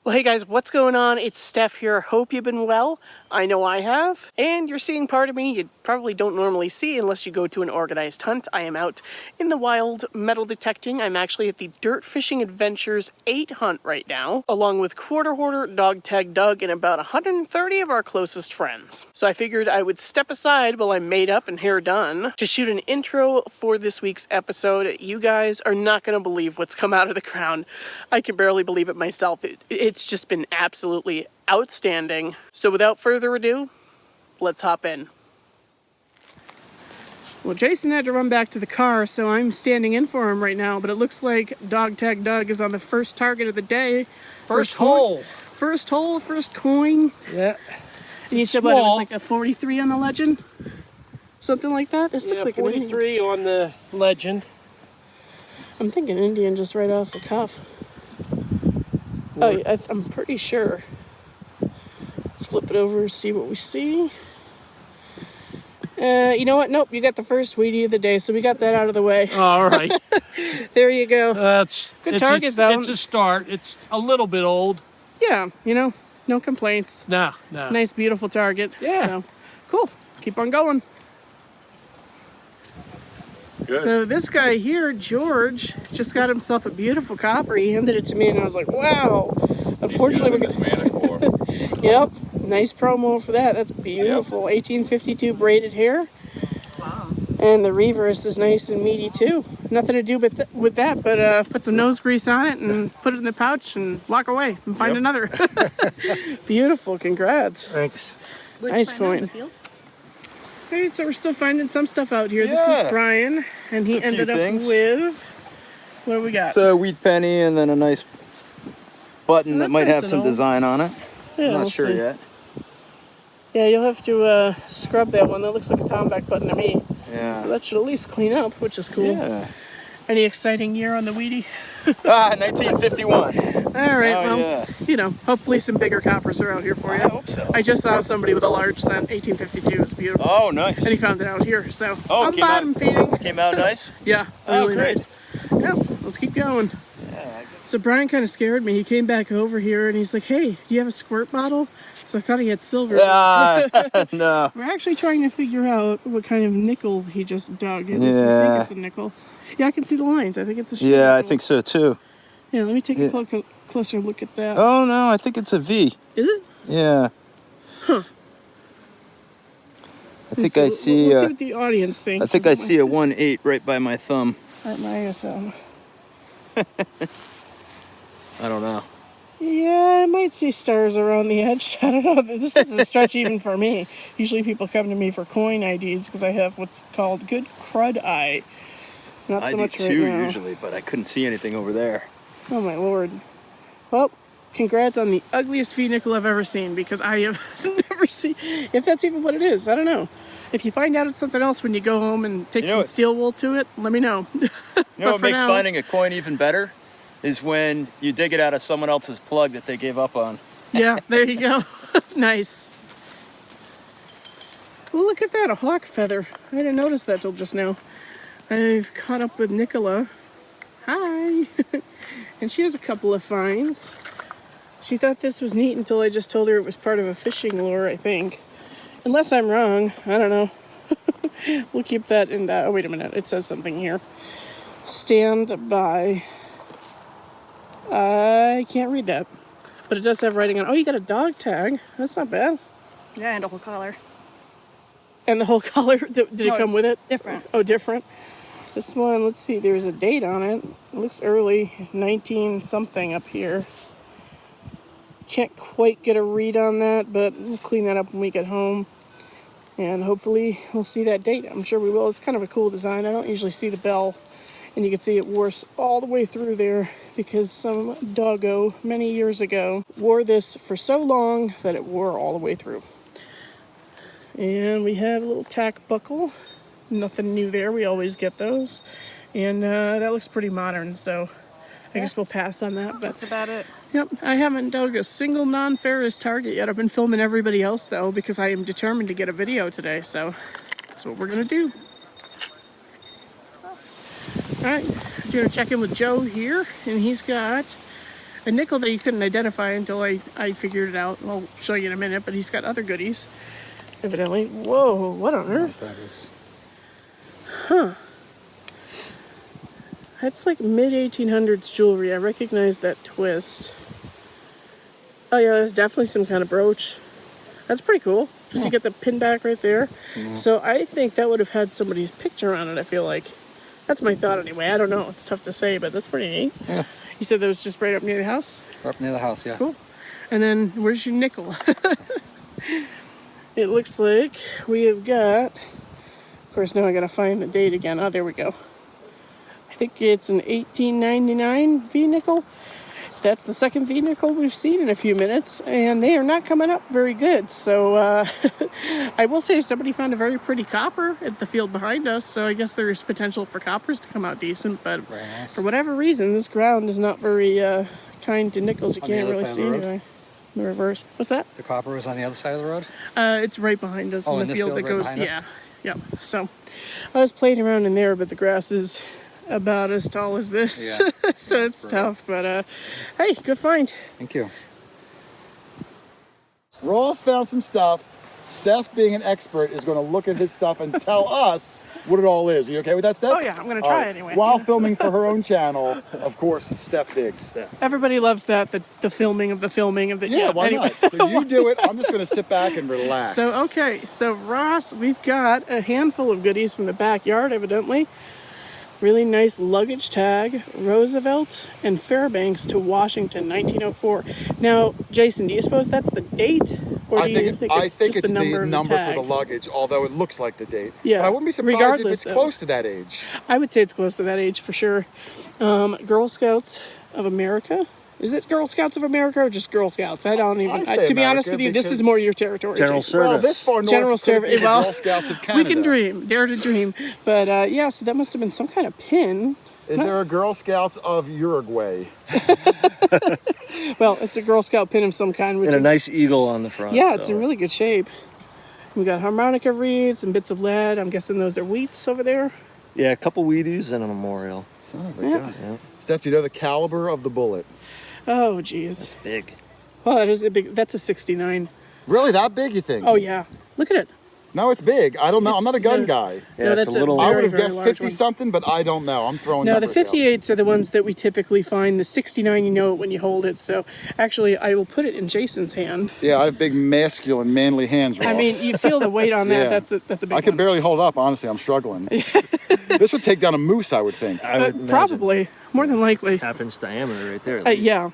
Well, hey guys, what's going on? It's Stef here. Hope you've been well. I know I have. And you're seeing part of me you probably don't normally see unless you go to an organized hunt. I am out in the wild metal detecting. I'm actually at the Dirt Fishing Adventures 8 hunt right now, along with Quarter Hoarder, Dog Tag Doug, and about 130 of our closest friends. So I figured I would step aside while I'm made up and hair done to shoot an intro for this week's episode. You guys are not going to believe what's come out of the ground. I can barely believe it myself. It's just been absolutely outstanding. So without further ado, let's hop in. Well, Jason had to run back to the car, so I'm standing in for him right now, but it looks like Dog Tag Doug is on the first target of the day. First hole. First hole, first coin. Yeah. And you said what, it was like a 43 on the legend? Something like that? This looks like 43 on the legend. I'm thinking Indian just right off the cuff. Oh, I'm pretty sure. Let's flip it over and see what we see. You know what? Nope, you got the first weedy of the day, so we got that out of the way. All right. There you go. Good target, though. It's a start. It's a little bit old. Yeah, you know, no complaints. No. Nice, beautiful target. Yeah. So, cool. Keep on going. Good. So this guy here, George, just got himself a beautiful copper. He handed it to me, and I was like, "Wow!" Unfortunately, we're gonna. Manticore. Yep, nice promo for that. That's beautiful. 1852 braided hair. Wow. And the reverse is nice and meaty too. Nothing to do with that, but put some nose grease on it and put it in the pouch and walk away and find another. Beautiful. Congrats. Thanks. Nice coin. Alright, so we're still finding some stuff out here. This is Brian, and he ended up with, what do we got? It's a wheat penny and then a nice button that might have some design on it. Yeah, I'm not we'll sure see. yet. Yeah, you'll have to scrub that one. That looks like a Tomback button to me. Yeah. So that should at least clean up, which is cool. Yeah. Any exciting year on the Weedy? 1951. All right, Oh, well, yeah. you know, hopefully some bigger coppers are out here for you. I hope so. I just saw somebody with a large scent, 1852. It's beautiful. Oh, nice. And he found it out here, so Oh, I'm bottom feeding. Came out nice? Yeah, Oh, really great. nice. Yeah, let's keep going. Yeah. So Brian kind of scared me. He came back over here and he's like, "Hey, do you have a squirt bottle?" So I thought he had silver. No. We're actually trying to figure out what kind of nickel he just dug. I think Yeah. it's a nickel. Yeah, I can see the lines. I think it's a shield Yeah, I nickel. think so too. Yeah, let me take a closer look at that. Oh, no, I think it's a V. Is it? Yeah. Huh. I think I see. We'll see what the audience thinks. I think I see a 1-8 right by my thumb. At my thumb. I don't know. Yeah, I might see stars around the edge. I don't know. This is a stretch even for me. Usually people come to me for coin IDs because I have what's called good crud eye. Not so I do much too right now. usually, but I couldn't see anything over there. Oh my lord. Well, congrats on the ugliest V nickel I've ever seen, because I have never seen, if that's even what it is, I don't know. If you find out it's something else when you go home and take some steel wool to it, let me know. You know what makes finding a coin even better? Is when you dig it out of someone else's plug that they gave up on. Yeah, there you go. Nice. Well, look at that, a hawk feather. I didn't notice that till just now. I've caught up with Nichola. Hi. And she has a couple of finds. She thought this was neat until I just told her it was part of a fishing lure, I think. Unless I'm wrong, I don't know. We'll keep that in, oh wait a minute, it says something here. Stand by. I can't read that. But it does have writing on. Oh, you got a dog tag. That's not bad. Yeah, and a whole collar. And the whole color, did it come with it? Different. Oh, different. This one, let's see, there's a date on it. It looks early, 19 something up here. Can't quite get a read on that, but we'll clean that up when we get home. And hopefully we'll see that date. I'm sure we will. It's kind of a cool design. I don't usually see the bell. And you can see it wore all the way through there because some doggo many years ago wore this for so long that it wore all the way through. And we have a little tack buckle. Nothing new there. We always get those. And that looks pretty modern, so I guess we'll pass on that. But That's about it. Yep, I haven't dug a single non-ferrous target yet. I've been filming everybody else, though, because I am determined to get a video today, so that's what we're going to do. All right, I'm going to check in with Joe here, and he's got a nickel that you couldn't identify until I figured it out. I'll show you in a minute, but he's got other goodies, evidently. Whoa, what on earth? That is. That's like mid-1800s jewelry. I recognize that twist. Oh yeah, there's definitely some kind of brooch. That's pretty cool. Because you get the pin back right there. So I think that would have had somebody's picture on it, I feel like. That's my thought anyway. I don't know. It's tough to say, but that's pretty neat. Yeah. You said that was just right up near the house? Up near the house, yeah. Cool. And then where's your nickel? It looks like we have got, of course now I gotta find the date again. Oh, there we go. I think it's an 1899 V-nickel. That's the second V-nickel we've seen in a few minutes, and they are not coming up very good. So I will say somebody found a very pretty copper at the field behind us, so I guess there is potential for coppers to come out decent, but Very nice. for whatever reason, this ground is not very kind to nickels. You On the can't other really side of see the road? anything. The reverse. What's that? The copper is on the other side of the road? It's right behind us Oh, in in the this field that field right goes. behind us? Yeah. So I was playing around in there, but the grass is about as tall as this, Yeah. so it's tough. But hey, good find. Thank you. Ross found some stuff. Steph, being an expert, is going to look at his stuff and tell us what it all is. Are you okay with that, Steph? Oh yeah, I'm gonna All try right. anyway. While filming for her own channel, of course, Steph digs. Everybody loves that, the filming of the. Yeah, why anyway. not? So you do it. I'm just going to sit back and relax. So okay, so Ross, we've got a handful of goodies from the backyard, evidently. Really nice luggage tag, Roosevelt and Fairbanks to Washington, 1904. Now, Jason, do you suppose that's the date, or do you think it's just the number of the for tag? the luggage, although it looks like the date. Yeah, But I wouldn't be surprised if regardless, it's though. close to that age. I would say it's close to that age for sure. Girl Scouts of America. Is it Girl Scouts of America or just Girl Scouts? I don't even. I say to be honest America with you, this is because- more your territory. General Jason. Well, Service. this far north General could it be Service. the Well, Girl Scouts of Canada. We can dream, dare to dream. But yeah, so that must have been some kind of pin. Is there a Girl Scouts of Uruguay? Well, it's a Girl Scout pin of some kind, which And a is nice eagle on the front. yeah, it's so. in really good shape. We got harmonica reeds and bits of lead. I'm guessing those are wheats over there. Yeah, a couple Wheaties and a memorial. Son of a Yeah. gun. Yeah. Steph, do you know the caliber of the bullet? Oh, geez. It's big. Well, that is a big. That's a 69. Really, that big, you think? Oh yeah, look at it. No, it's big. I don't know. I'm not a gun It's- guy. Yeah, No, it's a that's a little. I very, would have very guessed large 50 one. something, but I don't know. I'm throwing No, the numbers out. 58s are the ones that we typically find. The 69, you know it when you hold it. So actually, I will put it in Jason's hand. Yeah, I have big, masculine, manly hands, Ross. I mean, you feel the weight on that. Yeah. That's a big I can one. barely hold up, honestly. I'm struggling. This would take down a moose, I would think. I would imagine Probably, more than likely. half-inch diameter right there. At least. Yeah.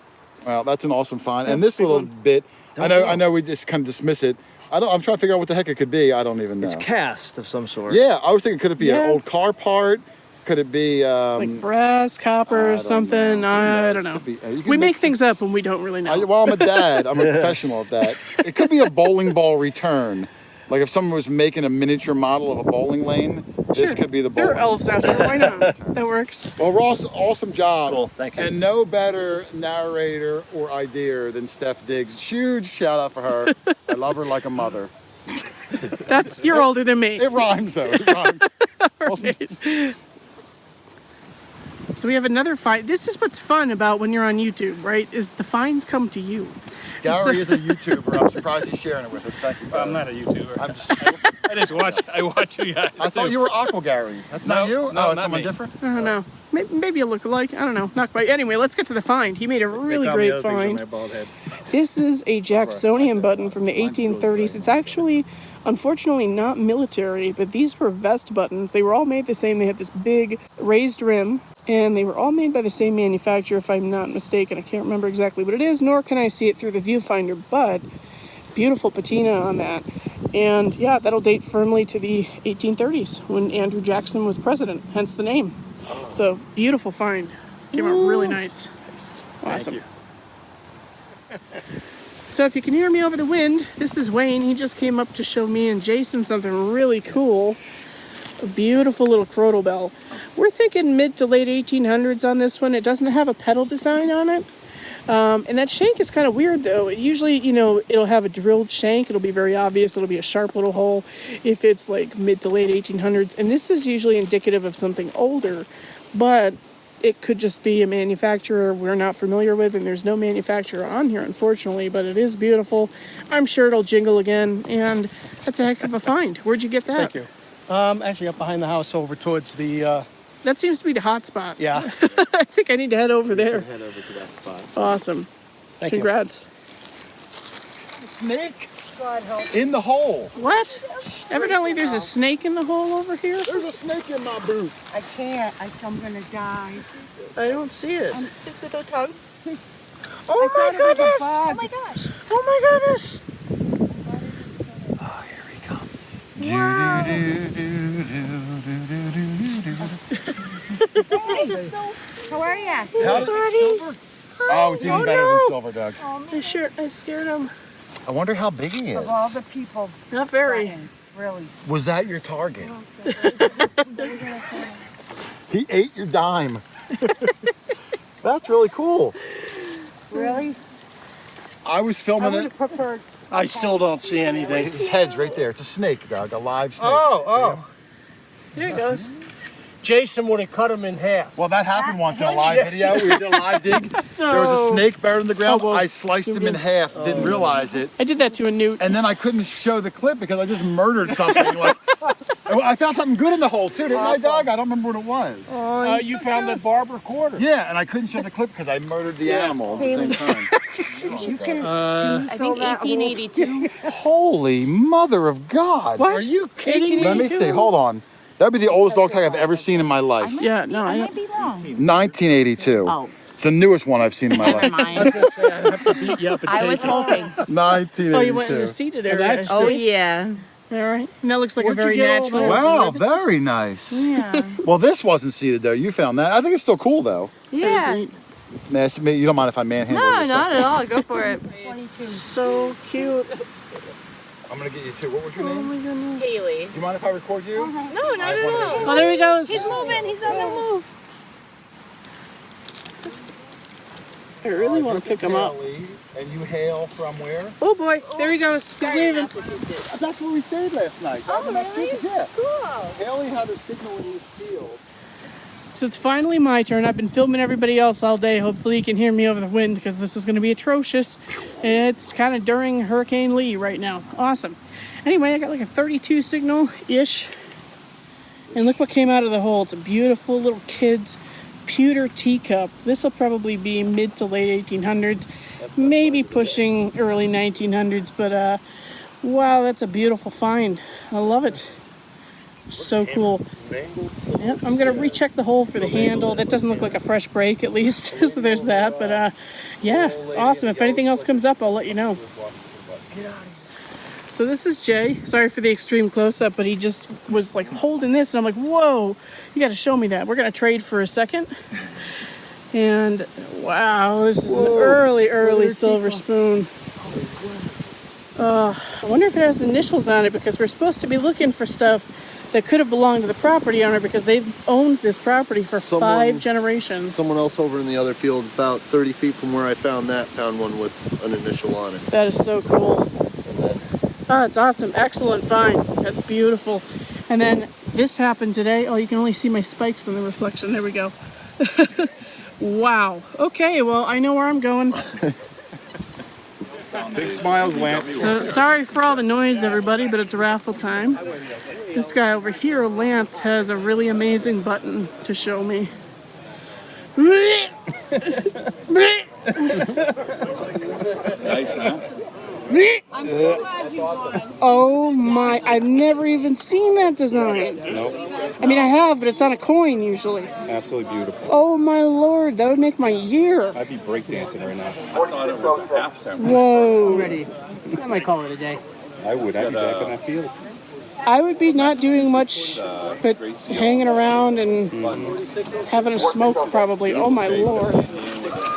Well, that's an awesome find. Yeah, And this big little one. bit, I Don't know we just kind of dismiss it. I'm trying to figure out what the heck it could be. I don't even know. It's cast of some sort. Yeah, I was thinking, could it be Yeah. an old car part? Could it be Like brass, copper, I or don't something. know. I Who don't knows? know. Could be- you can We make mix things up when we don't really know. well, I'm a dad. I'm a professional at that. It could be a bowling ball return. Like if someone was making a miniature model of a bowling lane, this Sure. could be the There bowling. are elves out here. Why not? That works. Well, Ross, awesome job. Cool, thank you. And no better narrator or idea than Steph Diggs. Huge shout out for her. I love her like a mother. You're older than me. It rhymes though. It rhymes. Awesome. So we have another find. This is what's fun about when you're on YouTube, right? Is the finds come to you. Gary is a YouTuber. I'm surprised he's sharing it with us. Thank you. Well, I'm not a YouTuber. I'm just, I just watch. I watch you guys. I thought you were Aqua Gary. That's not No, you? no, Oh, it's not someone me. different? I don't know. Maybe a look-alike. I don't know. Not quite. Anyway, let's get to the find. He made a really They call me great other things on find. my bald head. This is a Jacksonian button from the 1830s. It's actually, unfortunately, not military, but these were vest buttons. They were all made the same. They had this big raised rim, and they were all made by the same manufacturer, if I'm not mistaken. I can't remember exactly what it is, nor can I see it through the viewfinder, but beautiful patina on that. And yeah, that'll date firmly to the 1830s when Andrew Jackson was president, hence the name. So beautiful find. Came out really nice. Awesome. you. So if you can hear me over the wind, this is Wayne. He just came up to show me and Jason something really cool. A beautiful little crotal bell. We're thinking mid to late 1800s on this one. It doesn't have a pedal design on it. And that shank is kind of weird though. It usually, it'll have a drilled shank. It'll be very obvious. It'll be a sharp little hole if it's like mid to late 1800s. And this is usually indicative of something older. But it could just be a manufacturer we're not familiar with, and there's no manufacturer on here, unfortunately, but it is beautiful. I'm sure it'll jingle again, and that's a heck of a find. Where'd you get that? Thank you. Actually up behind the house over towards the, That seems to be the hot spot. yeah. I think I need to head over there. Head over to that spot. Awesome. Thank Congrats. Snake in the hole. What? Evidently there's a snake in the hole over here. There's a snake in my boot. I can't. I'm gonna die. I don't see it. His little tongue. Oh my goodness! Oh my gosh. Oh my goodness! Oh, here we come. Wow. How are ya? How did Oh, it's even better than silver, Doug. I scared him. I wonder how big he is. Of all the people, Not very. really. Was that your target? He ate your dime. That's really cool. Really? I was I filming would it. have preferred. I still don't see anything. His head's right there. It's a snake, Doug. A live snake. Oh. Here it goes. Jason would have cut him in half. Well, that happened once in a live video. We did a live dig. There was a snake buried in the ground. Oh, well. I sliced him in half. Didn't realize it. I did that to a newt. And then I couldn't show the clip because I just murdered something. Like, I found something good in the hole too, didn't I, Doug? I don't remember what it was. You found the barber quarter. Yeah, and I couldn't show the clip because I murdered the animal at the same time. You can I think 1882. Holy mother of God! What? Are you kidding me? Let me see. Hold on. That'd be the oldest dog tag I've ever seen in my life. Yeah, no, I might be wrong. 1982. Oh. It's the newest one I've seen in my Never life. I was mind. going to say, I'd have to beat you up and I take was it. hoping. 1982. Oh, you went in the seated area. that's- Oh, see? yeah. All right. And that looks like Where'd a you very get all natural. that? Wow, very nice. Yeah. Well, this wasn't seated though. You found that. I think it's still cool though. Yeah. You don't mind if I manhandle No, yourself? not at all. Go for it. 22. So cute. I'm gonna get you too. What was your Oh name? my goodness. Haley. Do you mind if I record you? No, not at all. Oh, there he goes. He's moving. He's on the move. I really want to pick him up. Haley, and you hail from where? Oh boy, there he goes. He's leaving. That's where we stayed last night. Oh, really? Yeah. Cool. Haley had a signal in this field. So it's finally my turn. I've been filming everybody else all day. Hopefully you can hear me over the wind because this is going to be atrocious. It's kind of during Hurricane Lee right now. Awesome. Anyway, I got like a 32 signal-ish. And look what came out of the hole. It's a beautiful little kid's pewter teacup. This will probably be mid to late 1800s. Maybe pushing early 1900s. But wow, that's a beautiful find. I love it. So cool. Yep, I'm gonna recheck the hole for the handle. That doesn't look like a fresh break, at least. So there's that. But yeah, it's awesome. If anything else comes up, I'll let you know. So this is Jay. Sorry for the extreme close-up, but he just was like holding this, and I'm like, whoa! You got to show me that. We're gonna trade for a second. And wow, this is an early silver spoon. I wonder if it has initials on it because we're supposed to be looking for stuff that could have belonged to the property owner because they've owned this property for 5 generations. Someone else over in the other field, about 30 feet from where I found that, found one with an initial on it. That is so cool. And then Oh, it's awesome. Excellent find. That's beautiful. And then this happened today. Oh, you can only see my spikes in the reflection. There we go. Wow. Okay, well, I know where I'm going. Big smiles, Lance. Sorry for all the noise, everybody, but it's raffle time. This guy over here, Lance, has a really amazing button to show me. Nice, huh? I'm so glad you won. Oh my, I've never even seen that design. Nope. I mean, I have, but it's on a coin usually. Absolutely beautiful. Oh my lord, that would make my year. I'd be breakdancing right now. I thought it was a half cent. Whoa. Ready. I might call it a day. I would. I'd be back in that field. I would be not doing much but hanging around and having a smoke probably. Oh my lord.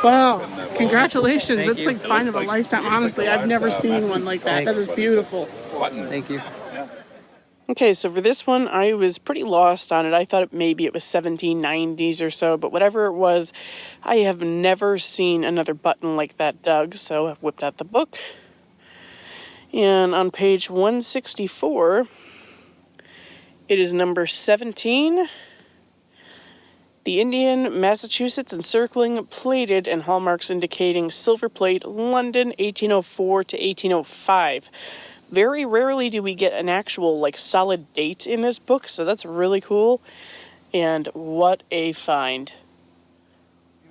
Wow. Congratulations. That's like find of a lifetime. Honestly, I've never seen one like that. That is beautiful. Thank you. Okay, so for this one, I was pretty lost on it. I thought maybe it was 1790s or so, but whatever it was, I have never seen another button like that dug, so I whipped out the book. And on page 164, it is number 17, The Indian, Massachusetts encircling, plated, and hallmarks indicating silver plate, London, 1804 to 1805. Very rarely do we get an actual, like, solid date in this book, so that's really cool. And what a find.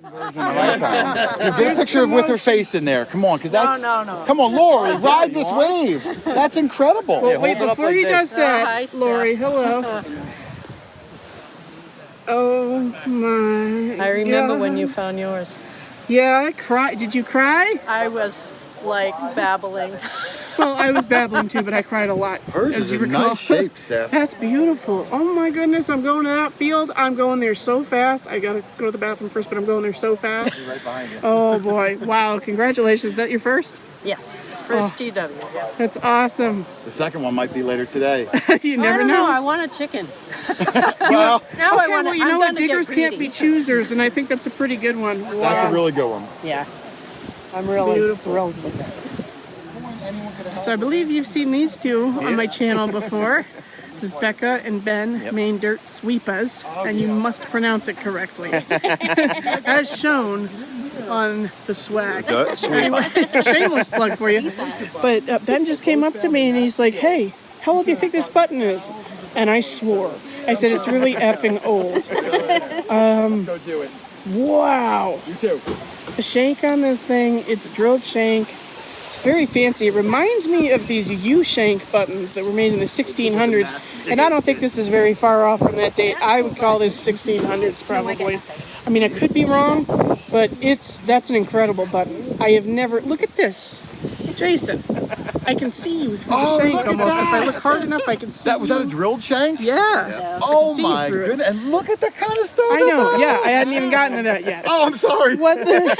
A big picture with her face in there. Come on, because that's... No. Come on, Lori, ride this wave. That's incredible. Well, wait, before he does that, Lori, hello. Oh my I remember God. when you found yours. Yeah, I cried. Did you cry? I was like babbling. Well, I was babbling too, but I cried a lot. Hers is in nice shape, Steph. That's beautiful. Oh my goodness, I'm going to that field. I'm going there so fast. I gotta go to the bathroom first, but I'm going there so fast. Right behind you. Oh boy, wow, congratulations. Is that your first? Yes, first GW. Yeah. That's awesome. The second one might be later today. You never I don't know. I want a chicken. Well, Now I Okay, want. well, you know what? Diggers can't be choosers, and I think that's a pretty good one. Wow. that's a really good one. Yeah, I'm really Beautiful. thrilled with that. So I believe you've seen these two on my channel before. This is Becca and Ben, Main Dirt Sweepas, and you must pronounce it correctly. As shown on the swag. Anyway, shameless plug for you. But Ben just came up to me and he's like, hey, how old do you think this button is? And I swore. I said, it's really effing old. Go do it. Wow. You too. The shank on this thing, it's a drilled shank. It's very fancy. It reminds me of these U-shank buttons that were made in the 1600s. And I don't think this is very far off from that date. I would call this 1600s probably. I mean, I could be wrong, but that's an incredible button. I have never, look at this. Jason, I can see you through the shank look at almost. that. If I look hard enough, I can see Was that a you. drilled shank? Yeah. Oh see you my through it. goodness. And look at the kind of stuff. I know, yeah, I hadn't even gotten to that yet. Oh, I'm sorry. What the?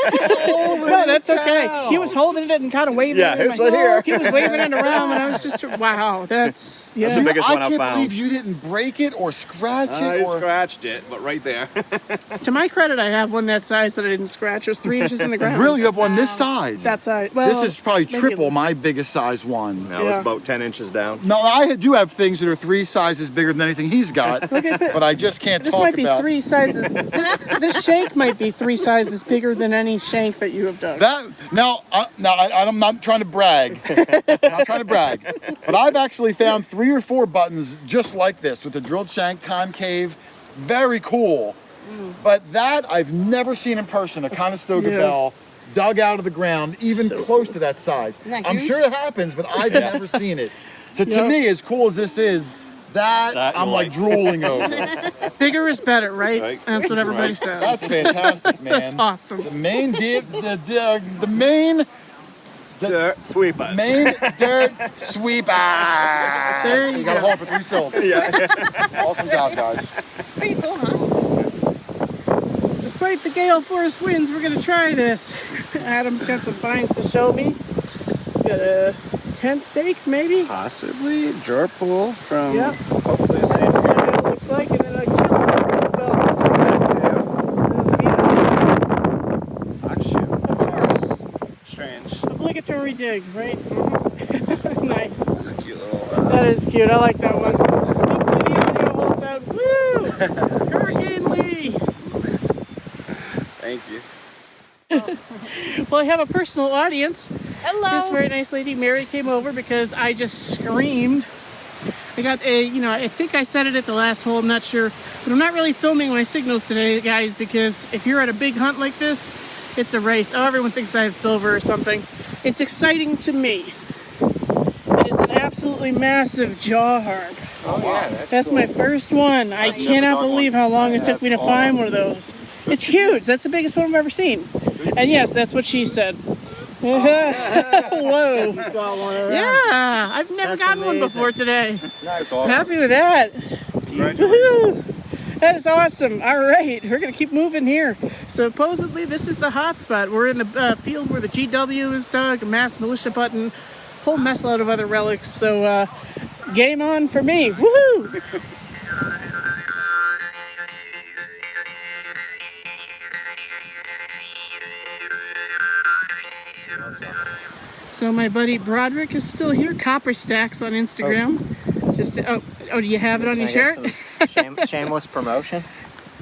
No, that's okay. He was holding it and kind of waving it. it's right here. He was waving it around, and I was just, wow, that's, yeah. That's the biggest one I I can't found. believe you didn't break it or scratch I it or... scratched it, but right there. To my credit, I have one that size that I didn't scratch. It was 3 inches in the ground. Really, you have one this size? That size. Well, This is probably maybe- triple my biggest size one. That was about 10 inches down. No, I do have things that are 3 sizes bigger than anything he's got, but I just can't This talk might be about 3 sizes. This shank might be 3 sizes bigger than any shank that you have done. that. I'm not trying to brag. I'm not trying to brag, but I've actually found 3 or 4 buttons just like this with the drilled shank, concave, very cool. But that I've never seen in person. A Conestoga bell dug out of the ground, even close to that size. I'm sure it happens, but I've never seen it. So to me, as cool as this is, that I'm like drooling over. Bigger is better, right? That's what everybody says. That's fantastic, man. That's awesome. The main the main Dirt sweepers. main dirt sweeper. There you got a go. hole for 3 syllables. Yeah. Awesome job, guys. Pretty cool, huh? Despite the gale force winds, we're gonna try this. Adam's got some finds to show me. Got a tent stake, maybe? Possibly. Drawer pull from Yep. hopefully the same That's what it looks like, and then a killer bell. strange. Obligatory dig, right? Nice. It's a cute little. That is cute. I like that one. Hopefully the audio holds out. Woo! Hurricane Lee! Thank you. Well, I have a personal audience. Hello. This very nice lady, Mary, came over because I just screamed. I got a, I think I said it at the last hole, I'm not sure. But I'm not really filming my signals today, guys, because if you're at a big hunt like this, it's a race. Oh, everyone thinks I have silver or something. It's exciting to me. It is an absolutely massive jaw harp. Oh, yeah. That's my first one. I cannot believe how long it took me to find one of those. It's huge. That's the biggest one I've ever seen. And yes, that's what she said. Whoa. Yeah, I've never gotten one before today. That's awesome. Happy with that. Woohoo. That is awesome. All right, we're going to keep moving here. Supposedly, this is the hot spot. We're in the field where the GW is dug, a mass militia button, whole mess load of other relics. So, game on for me. Woohoo! So my buddy Broderick is still here. Copper Stacks on Instagram. Just do you have it on your shirt? Shameless promotion.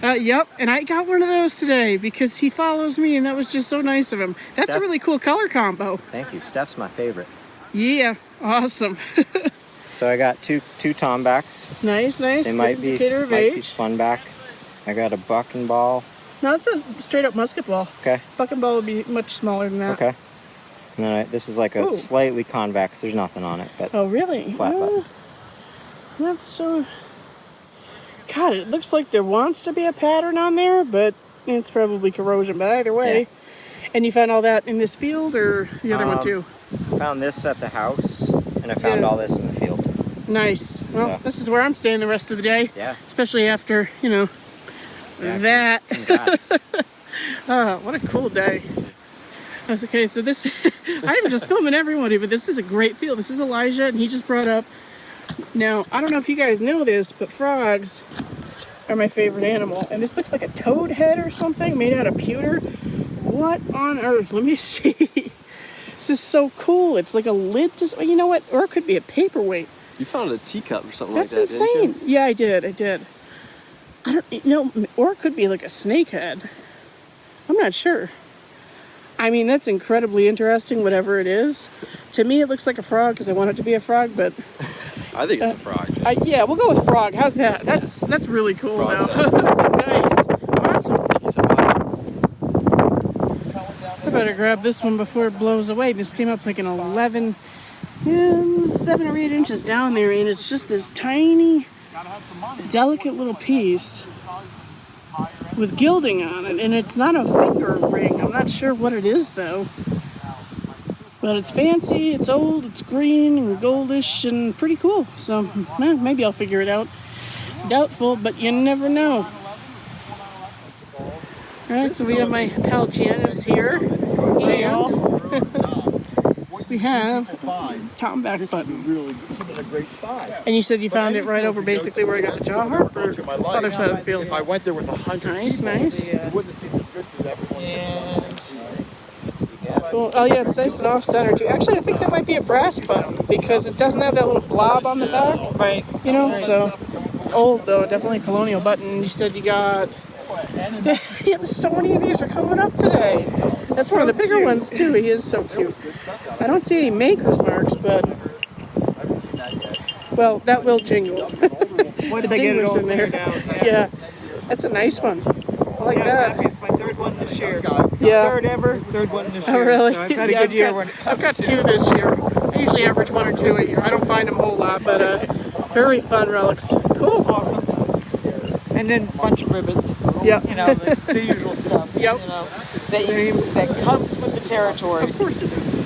Yep, and I got one of those today because he follows me, and that was just so nice of him. That's Stef? a really cool color combo. Thank you. Stef's my favorite. Yeah, awesome. So I got two tombacks. Nice. They Good might be indicator of age. spun back. I got a buck and ball. No, it's a straight up musket ball. Okay. Buck and ball would be much smaller than that. Okay. And then this is like a Ooh. slightly convex. There's nothing on it, but Oh, really? flat button. That's so... God, it looks like there wants to be a pattern on there, but it's probably corrosion. But either way. Yeah. And you found all that in this field or the other one too? I found this at the house, and I found all this in the field. Nice. Well, this is where I'm staying the rest of the day. Yeah. Especially after, that. Congrats. Oh, what a cool day. That's okay. So this, I'm just filming everybody, but this is a great field. This is Elijah, and he just brought up. Now, I don't know if you guys know this, but frogs are my favorite animal. And this looks like a toad head or something made out of pewter. What on earth? Let me see. This is so cool. It's like a lid to, you know what? Or it could be a paperweight. You found a teacup or something That's like that, insane. didn't you? Yeah, I did. I don't, or it could be like a snake head. I'm not sure. I mean, that's incredibly interesting, whatever it is. To me, it looks like a frog because I want it to be a frog, but... I think it's a frog. yeah, we'll go with frog. How's that? That's really cool Frog now. Nice. Awesome. Thank you so much. I better grab this one before it blows away. This came up like an 7 or 8 inches down there, and it's just this tiny, delicate little piece with gilding on it, and it's not a finger ring. I'm not sure what it is though, but it's fancy, it's old, it's green and goldish and pretty cool. So maybe I'll figure it out. Doubtful, but you never know. Alright, so we have my pal Janice here, and we have Tomback button. And you said you found it right over basically where I got the jaw harp, or other side of the field? If I went there with 100 people, Nice. you wouldn't see the pictures everyone. Cool. Oh yeah, it's nice and off center too. Actually, I think that might be a brass button because it doesn't have that little blob on the back. Right. So old though, definitely a colonial button. You said you got. Yeah, so many of these are coming up today. That's one of the bigger ones too. He is so cute. I don't see any maker's marks, but well, that will jingle. Once I get it all in there. cleared out. Yeah, that's a nice one. I like that. My third one this year. Yeah. Third ever, third one this year. Oh, really? So I've had a good year when it comes I've got 2 this year. I usually average 1 or 2 a year. I don't find them a whole lot, but very fun relics. Cool. Awesome. And then a bunch of ribbons. Yep. The usual stuff. Yep. That comes with the territory. Of course it is.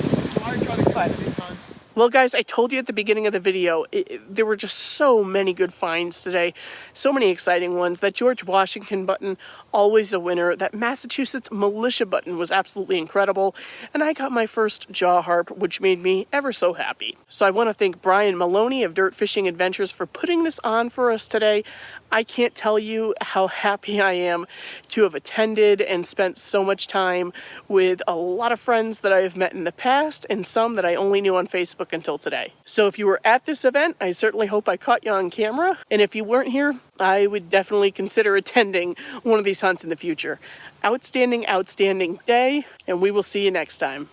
Well, guys, I told you at the beginning of the video, there were just so many good finds today. So many exciting ones. That George Washington button, always a winner. That Massachusetts militia button was absolutely incredible. And I got my first jaw harp, which made me ever so happy. So I want to thank Brian Maloney of Dirt Fishing Adventures for putting this on for us today. I can't tell you how happy I am to have attended and spent so much time with a lot of friends that I have met in the past and some that I only knew on Facebook until today. So if you were at this event, I certainly hope I caught you on camera. And if you weren't here, I would definitely consider attending one of these hunts in the future. Outstanding day, and we will see you next time.